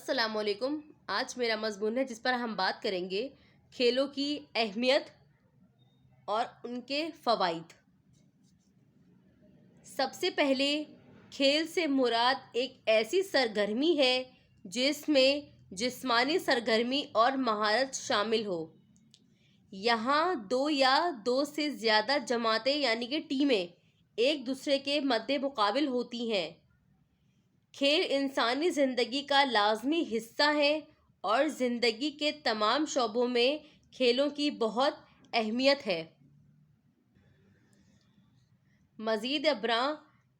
السلام علیکم۔ آج میرا مضمون ہے جس پر ہم بات کریں گے کھیلوں کی اہمیت اور ان کے فوائد۔ سب سے پہلے کھیل سے مراد ایک ایسی سرگرمی ہے جس میں جسمانی سرگرمی اور مہارت شامل ہو۔ یہاں دو یا دو سے زیادہ جماعتیں یعنی کہ ٹیمیں ایک دوسرے کے مد مقابل ہوتی ہیں۔ کھیل انسانی زندگی کا لازمی حصہ ہے اور زندگی کے تمام شعبوں میں کھیلوں کی بہت اہمیت ہے۔ مزید برآں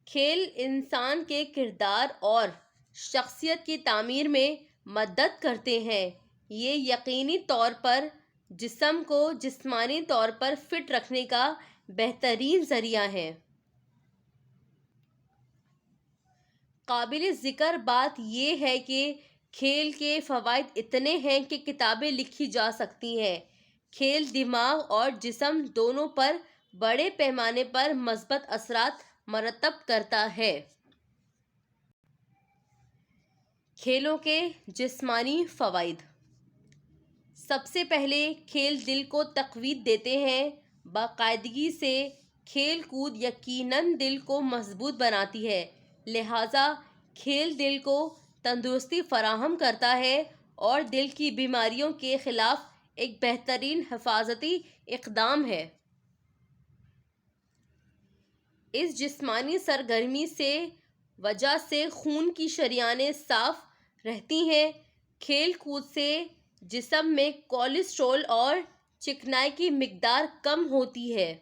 کھیل انسان کے کردار اور شخصیت کی تعمیر میں مدد کرتے ہیں۔ یہ یقینی طور پر جسم کو جسمانی طور پر فٹ رکھنے کا بہترین ذریعہ ہے۔ قابل ذکر بات یہ ہے کہ کھیل کے فوائد اتنے ہیں کہ کتابیں لکھی جا سکتی ہیں۔ کھیل دماغ اور جسم دونوں پر بڑے پیمانے پر مثبت اثرات مرتب کرتا ہے۔ کھیلوں کے جسمانی فوائد۔ سب سے پہلے کھیل دل کو تقویت دیتے ہیں۔ باقاعدگی سے کھیل کود یقیناً دل کو مضبوط بناتی ہے، لہٰذا کھیل دل کو تندرستی فراہم کرتا ہے اور دل کی بیماریوں کے خلاف ایک بہترین حفاظتی اقدام ہے۔ اس جسمانی سرگرمی سے وجہ سے خون کی شریانیں صاف رہتی ہیں۔ کھیل کود سے جسم میں کولیسٹرول اور چکنائی کی مقدار کم ہوتی ہے۔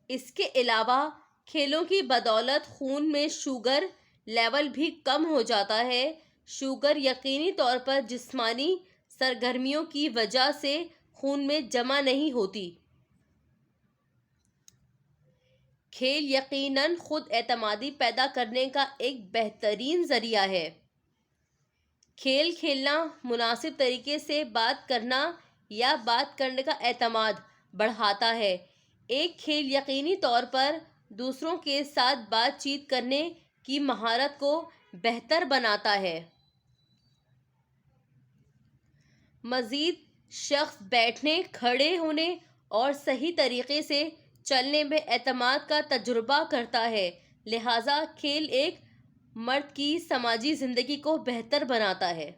اس کے علاوہ کھیلوں کی بدولت خون میں شوگر لیول بھی کم ہو جاتا ہے۔ شوگر یقینی طور پر جسمانی سرگرمیوں کی وجہ سے خون میں جمع نہیں ہوتی۔ کھیل یقیناً خود اعتمادی پیدا کرنے کا ایک بہترین ذریعہ ہے۔ کھیل کھیلنا مناسب طریقے سے بات کرنا یا بات کرنے کا اعتماد بڑھاتا ہے۔ ایک کھیل یقینی طور پر دوسروں کے ساتھ بات چیت کرنے کی مہارت کو بہتر بناتا ہے۔ مزید شخص بیٹھنے، کھڑے ہونے اور صحیح طریقے سے چلنے میں اعتماد کا تجربہ کرتا ہے، لہٰذا کھیل ایک مرد کی سماجی زندگی کو بہتر بناتا ہے۔